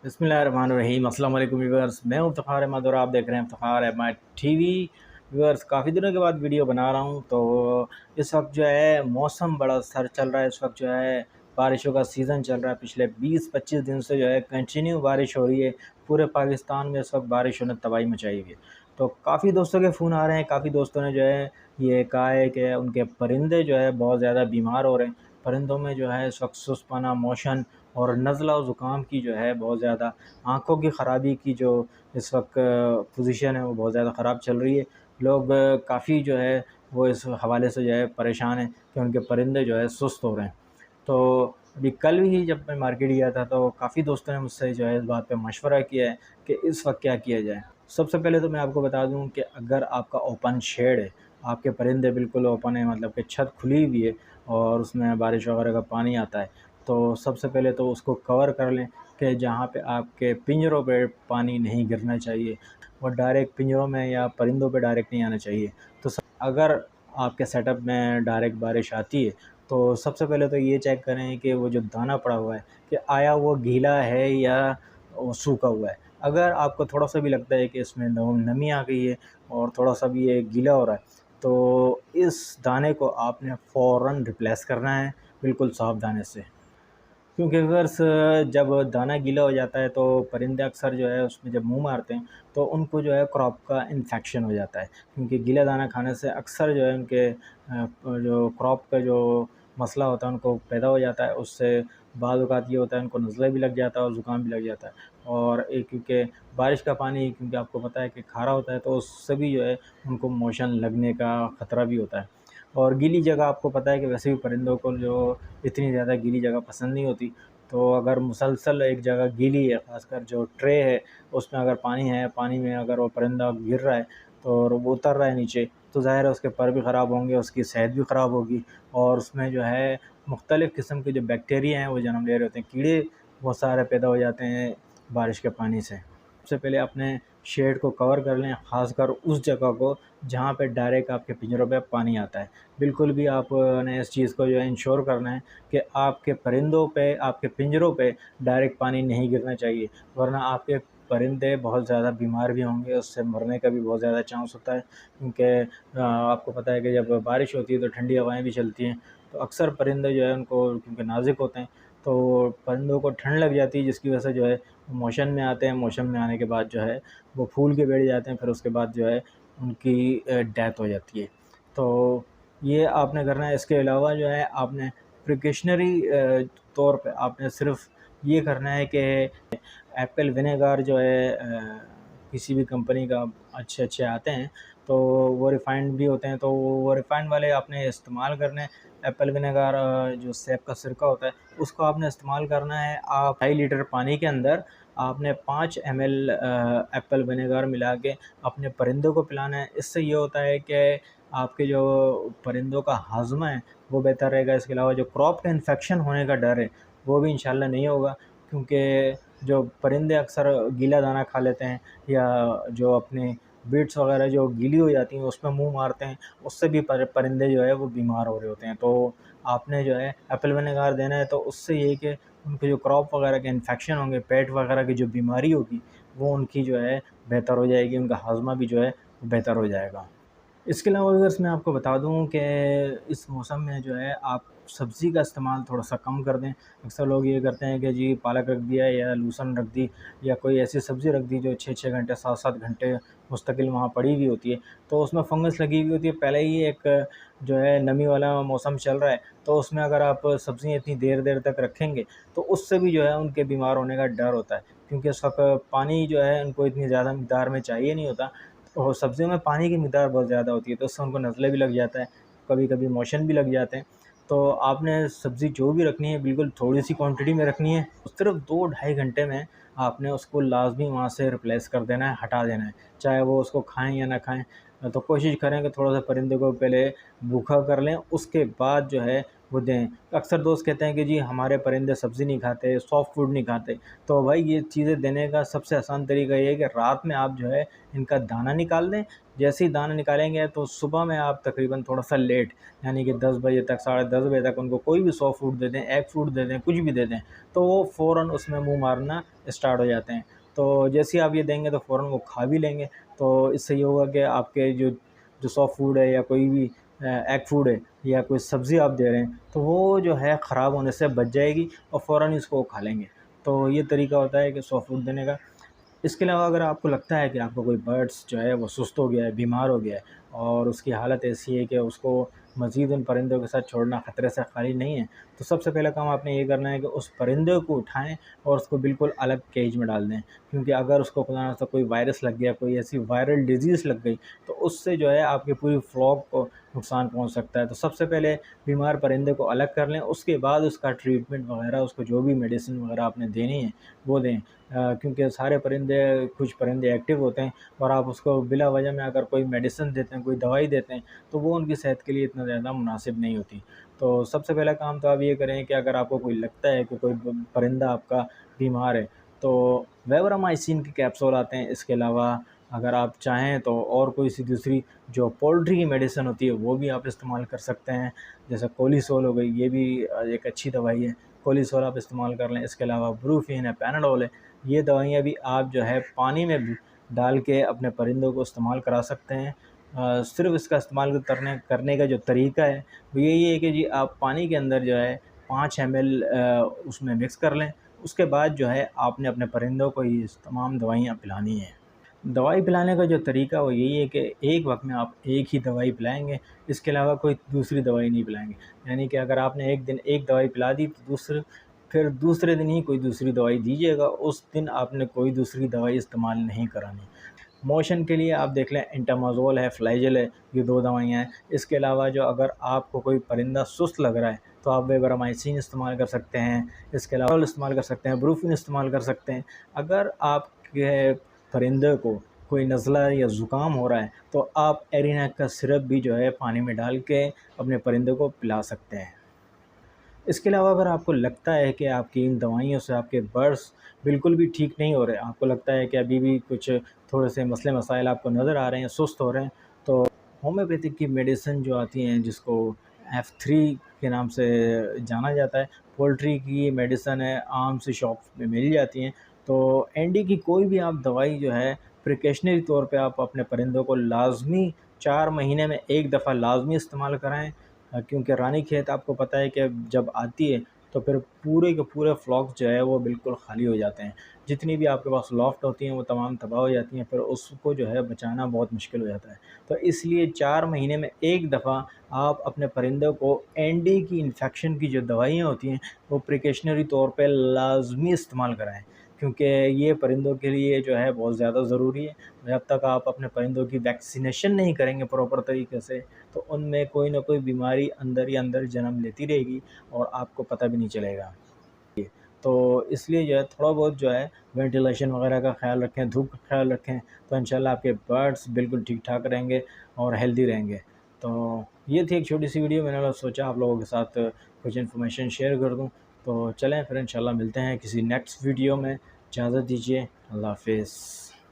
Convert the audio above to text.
बिस्मिल्लाहिर्रहमानिर्रहीम। अस्सलाम वालेकुम व्यूअर्स, मैं हूं इफ्तिखार अहमद और आप देख रहे हैं इफ्तिखार अहमद टीवी। व्यूअर्स, काफ़ी दिनों के बाद वीडियो बना रहा हूं। तो इस वक्त जो है मौसम बड़ा सर चल रहा है। इस वक्त जो है बारिशों का सीज़न चल रहा है। पिछले 20-25 दिन से जो है कंटिन्यू बारिश हो रही है। पूरे पाकिस्तान में इस वक्त बारिशों ने तबाही मचाई हुई है। तो काफ़ी दोस्तों के फ़ोन आ रहे हैं, काफ़ी दोस्तों ने जो है ये कहा है कि उनके परिंदे जो है बहुत ज़्यादा बीमार हो रहे हैं। परिंदों में जो है इस वक्त सुस्तपना, मोशन और नज़ला और ज़ुकाम की जो है बहुत ज़्यादा, आँखों की ख़राबी की जो इस वक्त पोजीशन है वो बहुत ज़्यादा ख़राब चल रही है। लोग काफ़ी जो है वो इस हवाले से जो है परेशान हैं कि उनके परिंदे जो है सुस्त हो रहे हैं। तो अभी कल ही जब मैं मार्केट गया था तो काफ़ी दोस्तों ने मुझसे जो है इस बात पे मशवरा किया है कि इस वक्त क्या किया जाए। सबसे पहले तो मैं आपको बता दूं कि अगर आपका ओपन शेड है, आपके परिंदे बिल्कुल ओपन है, मतलब कि छत खुली हुई है और उसमें बारिश वगैरह का पानी आता है, तो सबसे पहले तो उसको कवर कर लें कि जहाँ पे आपके पिंजरों पे पानी नहीं गिरना चाहिए और डायरेक्ट पिंजरों में या परिंदों पे डायरेक्ट नहीं आना चाहिए। तो अगर आपके सेटअप में डायरेक्ट बारिश आती है तो सबसे पहले तो ये चेक करें कि वो जो दाना पड़ा हुआ है कि आया वो गीला है या वो सूखा हुआ है। अगर आपको थोड़ा सा भी लगता है कि इसमें नमी आ गई है और थोड़ा सा भी ये गीला हो रहा है, तो इस दाने को आपने फ़ौरन रिप्लेस करना है बिल्कुल साफ़ दाने से। क्योंकि अगर जब दाना गीला हो जाता है तो परिंदे अक्सर जो है उसमें जब मुंह मारते हैं तो उनको जो है क्रॉप का इन्फेक्शन हो जाता है। क्योंकि गीला दाना खाने से अक्सर जो है उनके जो क्रॉप का जो मसला होता है उनको पैदा हो जाता है। उससे बाद औक़ात ये होता है उनको नज़ला भी लग जाता है और ज़ुकाम भी लग जाता है। और एक क्योंकि बारिश का पानी, क्योंकि आपको पता है कि खारा होता है, तो उससे भी जो है उनको मोशन लगने का ख़तरा भी होता है। और गीली जगह आपको पता है कि वैसे भी परिंदों को जो इतनी ज़्यादा गीली जगह पसंद नहीं होती। तो अगर मुसलसल एक जगह गीली है, ख़ासकर जो ट्रे है उसमें अगर पानी है, पानी में अगर वो परिंदा गिर रहा है तो और वो उतर रहा है नीचे, तो ज़ाहिर है उसके पर भी ख़राब होंगे, उसकी सेहत भी ख़राब होगी और उसमें जो है मुख्तलिफ़ किस्म के जो बैक्टीरिया हैं वो जन्म ले रहे होते हैं। कीड़े बहुत सारे पैदा हो जाते हैं बारिश के पानी से। सबसे पहले अपने शेड को कवर कर लें, ख़ासकर उस जगह को जहाँ पे डायरेक्ट आपके पिंजरों पे पानी आता है। बिल्कुल भी आपने इस चीज़ को जो है इंश्योर करना है कि आपके परिंदों पे, आपके पिंजरों पे डायरेक्ट पानी नहीं गिरना चाहिए, वरना आपके परिंदे बहुत ज़्यादा बीमार भी होंगे, उससे मरने का भी बहुत ज़्यादा चांस होता है। क्योंकि आपको पता है कि जब बारिश होती है तो ठंडी हवाएँ भी चलती हैं, तो अक्सर परिंदे जो है उनको, क्योंकि नाज़ुक होते हैं, तो परिंदों को ठंड लग जाती है जिसकी वजह से जो है मोशन में आते हैं। मोशन में आने के बाद जो है वो फूल के बैठ जाते हैं, फिर उसके बाद जो है उनकी डेथ हो जाती है। तो ये आपने करना है। इसके अलावा जो है आपने प्रिकॉशनरी तौर पे आपने सिर्फ़ ये करना है कि एप्पल विनेगार जो है किसी भी कंपनी का अच्छे-अच्छे आते हैं, तो वो रिफ़ाइंड भी होते हैं, तो वो रिफ़ाइंड वाले आपने इस्तेमाल करने हैं। एप्पल विनेगार जो सेब का सिरका होता है उसको आपने इस्तेमाल करना है। आप 2.5 लीटर पानी के अंदर आपने 5 एमएल एप्पल विनेगार मिला के अपने परिंदों को पिलाना है। इससे ये होता है कि आपके जो परिंदों का हाज़मा है वो बेहतर रहेगा। इसके अलावा जो क्रॉप का इन्फेक्शन होने का डर है वो भी इंशाल्लाह नहीं होगा, क्योंकि जो परिंदे अक्सर गीला दाना खा लेते हैं या जो अपनी बीट्स वगैरह जो गीली हो जाती हैं उसमें मुँह मारते हैं, उससे भी परिंदे जो है वो बीमार हो रहे होते हैं। तो आपने जो है एप्पल विनेगार देना है, तो उससे ये है कि उनके जो क्रॉप वगैरह के इन्फेक्शन होंगे, पेट वगैरह की जो बीमारी होगी वो उनकी जो है बेहतर हो जाएगी, उनका हाज़मा भी जो है बेहतर हो जाएगा। इसके अलावा अगर मैं आपको बता दूँ कि इस मौसम में जो है आप सब्ज़ी का इस्तेमाल थोड़ा-सा कम कर दें। अक्सर लोग ये करते हैं कि जी पालक रख दिया या लहसुन रख दी या कोई ऐसी सब्ज़ी रख दी जो 6-6 घंटे, 7-7 घंटे मुस्तकिल वहाँ पड़ी हुई होती है, तो उसमें फंगस लगी हुई होती है। पहले ही एक जो है नमी वाला मौसम चल रहा है, तो उसमें अगर आप सब्ज़ियाँ इतनी देर-देर तक रखेंगे, तो उससे भी जो है उनके बीमार होने का डर होता है। क्योंकि उस वक़्त पानी जो है उनको इतनी ज़्यादा मिक़दार में चाहिए नहीं होता और सब्ज़ियों में पानी की मिक़दार बहुत ज़्यादा होती है, तो उससे उनको नज़ले भी लग जाता है, कभी-कभी मोशन भी लग जाते हैं। तो आपने सब्ज़ी जो भी रखनी है बिल्कुल थोड़ी-सी क्वांटिटी में रखनी है। सिर्फ़ 2 ढाई घंटे में आपने उसको लाज़मी वहाँ से रिप्लेस कर देना है, हटा देना है, चाहे वो उसको खाएँ या ना खाएँ। तो कोशिश करें कि थोड़ा-सा परिंदे को पहले भूखा कर लें, उसके बाद जो है वो दें। अक्सर दोस्त कहते हैं कि जी हमारे परिंदे सब्ज़ी नहीं खाते, सॉफ्ट फूड नहीं खाते। तो भाई ये चीज़ें देने का सबसे आसान तरीका ये है कि रात में आप जो है इनका दाना निकाल दें। जैसे ही दाना निकालेंगे तो सुबह में आप तकरीबन थोड़ा-सा लेट, यानी कि 10 बजे तक, साढ़े 10 बजे तक उनको कोई भी सॉफ्ट फूड दे दें, एग फूड दे दें, कुछ भी दे दें, तो वो फ़ौरन उसमें मुँह मारना स्टार्ट हो जाते हैं। तो जैसे ही आप ये देंगे तो फ़ौरन वो खा भी लेंगे। तो इससे ये होगा कि आपके जो जो सॉफ्ट फूड है या कोई भी एग फूड है या कोई सब्ज़ी आप दे रहे हैं, तो वो जो है ख़राब होने से बच जाएगी और फ़ौरन इसको खा लेंगे। तो ये तरीका होता है कि सॉफ्ट फूड देने का। इसके अलावा अगर आपको लगता है कि आपका कोई बर्ड्स जो है वो सुस्त हो गया है, बीमार हो गया है और उसकी हालत ऐसी है कि उसको मज़ीद उन परिंदों के साथ छोड़ना ख़तरे से खाली नहीं है, तो सबसे पहला काम आपने ये करना है कि उस परिंदे को उठाएँ और उसको बिल्कुल अलग केज में डाल दें। क्योंकि अगर उसको खुदा न ख़ास्ता कोई वायरस लग गया, कोई ऐसी वायरल डिज़ीज़ लग गई, तो उससे जो है आपकी पूरी फ्लॉक को नुकसान पहुँच सकता है। तो सबसे पहले बीमार परिंदे को अलग कर लें, उसके बाद उसका ट्रीटमेंट वग़ैरह, उसको जो भी मेडिसिन वग़ैरह आपने देनी है, वो दें। क्योंकि सारे परिंदे, कुछ परिंदे एक्टिव होते हैं और आप उसको बिला वजह में अगर कोई मेडिसिन देते हैं, कोई दवाई देते हैं, तो वो उनकी सेहत के लिए इतना ज़्यादा मुनासिब नहीं होती। तो सबसे पहला काम तो आप ये करें कि अगर आपको कोई लगता है कि कोई परिंदा आपका बीमार है, तो वेवरामाइसिन के कैप्सूल आते हैं। इसके अलावा अगर आप चाहें तो और कोई सी दूसरी जो पोल्ट्री की मेडिसिन होती है वो भी आप इस्तेमाल कर सकते हैं। जैसे कोलिसोल हो गई, ये भी एक अच्छी दवाई है, कोलिसोल आप इस्तेमाल कर लें। इसके अलावा ब्रूफिन है, पैनाडोल है, ये दवाइयाँ भी आप जो है पानी में भी डाल के अपने परिंदों को इस्तेमाल करा सकते हैं। सिर्फ़ इसका इस्तेमाल करने करने का जो तरीका है वो यही है कि जी आप पानी के अंदर जो है 5 एमएल उसमें मिक्स कर लें। उसके बाद जो है आपने अपने परिंदों को ये तमाम दवाइयाँ पिलानी हैं। दवाई पिलाने का जो तरीका वो यही है कि एक वक़्त में आप एक ही दवाई पिलाएँगे, इसके अलावा कोई दूसरी दवाई नहीं पिलाएँगे। यानी कि अगर आपने एक दिन एक दवाई पिला दी, तो फिर दूसरे दिन ही कोई दूसरी दवाई दीजिएगा, उस दिन आपने कोई दूसरी दवाई इस्तेमाल नहीं करानी। मोशन के लिए आप देख लें, एंटामाज़ोल है, फ्लाइजेल है, ये 2 दवाइयाँ हैं। इसके अलावा जो अगर आपको कोई परिंदा सुस्त लग रहा है, तो आप वेवरामाइसिन इस्तेमाल कर सकते हैं। इसके अलावा इस्तेमाल कर सकते हैं, ब्रूफिन इस्तेमाल कर सकते हैं। अगर आपके परिंदे को कोई नज़ला या ज़ुकाम हो रहा है, तो आप एरिनेक का सिरप भी जो है पानी में डाल के अपने परिंदे को पिला सकते हैं। इसके अलावा अगर आपको लगता है कि आपकी इन दवाइयों से आपके बर्ड्स बिल्कुल भी ठीक नहीं हो रहे, आपको लगता है कि अभी भी कुछ थोड़े से मसले मसाइल आपको नज़र आ रहे हैं, सुस्त हो रहे हैं, तो होम्योपैथिक की मेडिसिन जो आती हैं, जिसको F3 के नाम से जाना जाता है, पोल्ट्री की मेडिसिन है, आम से शॉप में मिल जाती हैं। तो एनडी की कोई भी आप दवाई जो है प्रिकॉशनरी तौर पे आप अपने परिंदों को लाज़मी 4 महीने में 1 दफ़ा लाज़मी इस्तेमाल कराएँ। क्योंकि रानीखेत आपको पता है कि जब आती है तो फिर पूरे के पूरे फ्लॉक्स जो है वो बिल्कुल ख़ाली हो जाते हैं। जितनी भी आपके पास लॉफ्ट होती हैं वो तमाम तबाह हो जाती हैं, फिर उसको जो है बचाना बहुत मुश्किल हो जाता है। तो इसलिए 4 महीने में 1 दफ़ा आप अपने परिंदों को एनडी की इन्फेक्शन की जो दवाइयाँ होती हैं वो प्रिकॉशनरी तौर पे लाज़मी इस्तेमाल कराएँ, क्योंकि ये परिंदों के लिए जो है बहुत ज़्यादा ज़रूरी है। जब तक आप अपने परिंदों की वैक्सीनेशन नहीं करेंगे प्रॉपर तरीके से, तो उनमें कोई ना कोई बीमारी अंदर ही अंदर जन्म लेती रहेगी और आपको पता भी नहीं चलेगा। तो इसलिए जो है थोड़ा बहुत जो है वेंटिलेशन वगैरह का ख़्याल रखें, धूप का ख़्याल रखें, तो इंशाल्लाह आपके बर्ड्स बिल्कुल ठीक-ठाक रहेंगे और हेल्दी रहेंगे। तो ये थी एक छोटी-सी वीडियो, मैंने सोचा आप लोगों के साथ कुछ इन्फॉर्मेशन शेयर कर दूँ। तो चलें फिर इंशाल्लाह मिलते हैं किसी नेक्स्ट वीडियो में। इजाज़त दीजिए, अल्लाह हाफ़िज़।